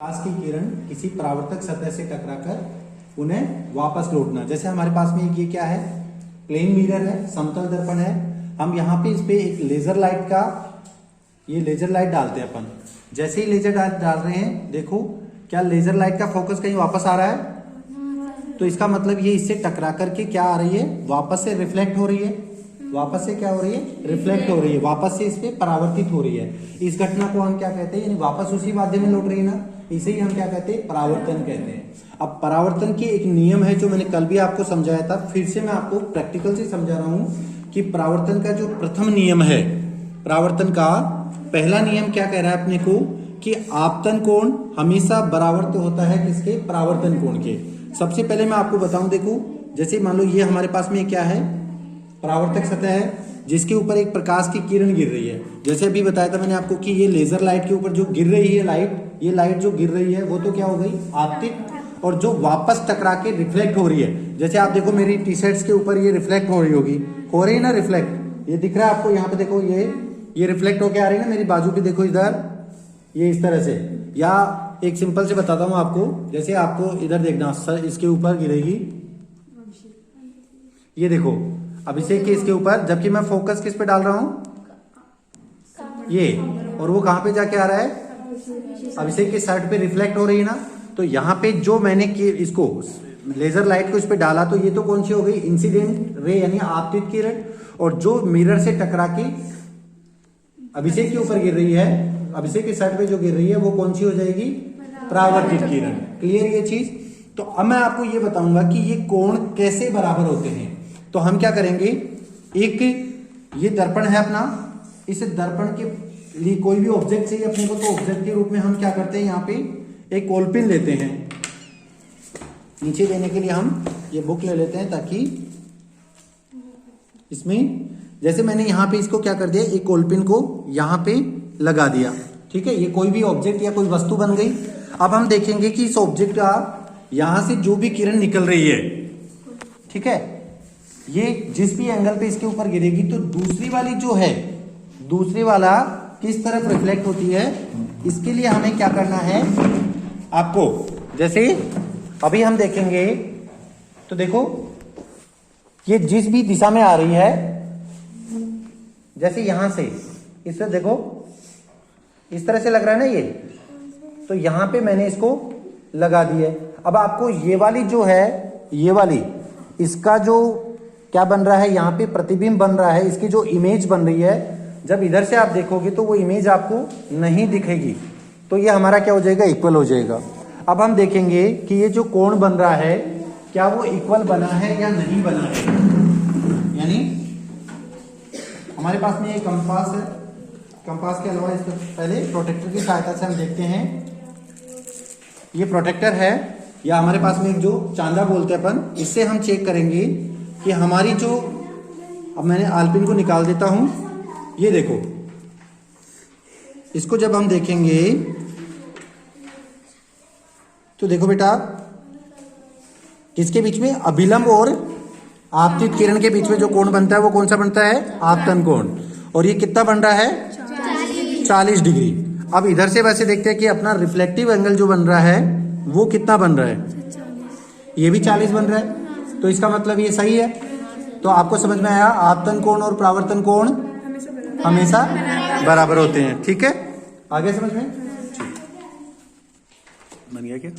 प्रकाश की किरण किसी परावर्तक सतह से टकराकर उन्हें वापस लौटना। जैसे हमारे पास में ये क्या है, प्लेन मिरर है, समतल दर्पण है। हम यहाँ पे इस पे एक लेजर लाइट का ये लेजर लाइट डालते हैं अपन। जैसे ही लेजर डाल रहे हैं, देखो क्या लेजर लाइट का फोकस कहीं वापस आ रहा है, तो इसका मतलब ये इससे टकरा करके क्या आ रही है, वापस से रिफ्लेक्ट हो रही है। वापस से क्या हो रही है, रिफ्लेक्ट हो रही है, वापस से इस पे परावर्तित हो रही है। इस घटना को हम क्या कहते हैं, यानी वापस उसी माध्यम में लौट रही है ना, इसे ही हम क्या कहते हैं, परावर्तन कहते हैं। अब परावर्तन की एक नियम है जो मैंने कल भी आपको समझाया था, फिर से मैं आपको प्रैक्टिकल से समझा रहा हूं कि परावर्तन का जो प्रथम नियम है, परावर्तन का पहला नियम क्या कह रहा है अपने को, कि आपतन कोण हमेशा बराबर तो होता है किसके, परावर्तन कोण के। सबसे पहले मैं आपको बताऊं, देखो जैसे मान लो ये हमारे पास में क्या है, परावर्तक सतह है जिसके ऊपर एक प्रकाश की किरण गिर रही है। जैसे अभी बताया था मैंने आपको कि ये लेजर लाइट के ऊपर जो गिर रही है लाइट, ये लाइट जो गिर रही है वो तो क्या हो गई, आपतित, और जो वापस टकरा के रिफ्लेक्ट हो रही है। जैसे आप देखो मेरी टी शर्ट्स के ऊपर ये रिफ्लेक्ट हो रही होगी, हो रही है ना रिफ्लेक्ट, ये दिख रहा है आपको, यहाँ पे देखो ये रिफ्लेक्ट होके आ रही है ना, मेरी बाजू पे देखो इधर, ये इस तरह से। या एक सिंपल से बताता हूँ आपको, जैसे आपको इधर देखना, सर इसके ऊपर गिरेगी, ये देखो अभिषेक के इसके ऊपर, जबकि मैं फोकस किस पे डाल रहा हूं, ये, और वो कहां पे जाके आ रहा है, अभिषेक के शर्ट पे रिफ्लेक्ट हो रही है ना। तो यहाँ पे जो मैंने इसको लेजर लाइट को इस पे डाला, तो ये तो कौन सी हो गई, इंसिडेंट रे यानी आपतित किरण, और जो मिरर से टकरा के अभिषेक के ऊपर गिर रही है, अभिषेक के शर्ट पे जो गिर रही है वो कौन सी हो जाएगी, परावर्तित किरण। क्लियर ये चीज। तो अब मैं आपको ये बताऊंगा कि ये कोण कैसे बराबर होते हैं। तो हम क्या करेंगे, एक ये दर्पण है अपना, इस दर्पण के लिए कोई भी ऑब्जेक्ट चाहिए अपने को, तो ऑब्जेक्ट के रूप में हम क्या करते हैं, यहाँ पे एक कोलपिन लेते हैं। नीचे देने के लिए हम ये बुक ले लेते हैं, ताकि इसमें जैसे मैंने यहाँ पे इसको क्या कर दिया, एक कोलपिन को यहाँ पे लगा दिया, ठीक है। ये कोई भी ऑब्जेक्ट या कोई वस्तु बन गई। अब हम देखेंगे कि इस ऑब्जेक्ट का यहां से जो भी किरण निकल रही है, ठीक है, ये जिस भी एंगल पे इसके ऊपर गिरेगी, तो दूसरी वाली जो है, दूसरी वाला किस तरफ रिफ्लेक्ट होती है, इसके लिए हमें क्या करना है आपको। जैसे अभी हम देखेंगे, तो देखो ये जिस भी दिशा में आ रही है, जैसे यहां से इससे देखो इस तरह से लग रहा है ना ये, तो यहां पे मैंने इसको लगा दिया। अब आपको ये वाली जो है, ये वाली, इसका जो क्या बन रहा है, यहाँ पे प्रतिबिंब बन रहा है, इसकी जो इमेज बन रही है, जब इधर से आप देखोगे तो वो इमेज आपको नहीं दिखेगी, तो ये हमारा क्या हो जाएगा, इक्वल हो जाएगा। अब हम देखेंगे कि ये जो कोण बन रहा है, क्या वो इक्वल बना है या नहीं बना है। यानी हमारे पास में एक कंपास है, कंपास के अलावा इसको पहले प्रोटेक्टर की सहायता से हम देखते हैं। ये प्रोटेक्टर है, या हमारे पास में एक जो चांदा बोलते हैं अपन, इससे हम चेक करेंगे कि हमारी जो, अब मैंने आलपिन को निकाल देता हूं, ये देखो, इसको जब हम देखेंगे तो देखो बेटा, किसके बीच में, अभिलंब और आपतित किरण के बीच में जो कोण बनता है वो कौन सा बनता है, आपतन कोण। और ये कितना बन रहा है, 40 डिग्री। अब इधर से वैसे देखते हैं कि अपना रिफ्लेक्टिव एंगल जो बन रहा है वो कितना बन रहा है, ये भी 40 बन रहा है, तो इसका मतलब ये सही है। तो आपको समझ में आया, आपतन कोण और परावर्तन कोण हमेशा बराबर होते हैं, ठीक है। आगे समझ में बन गया क्या।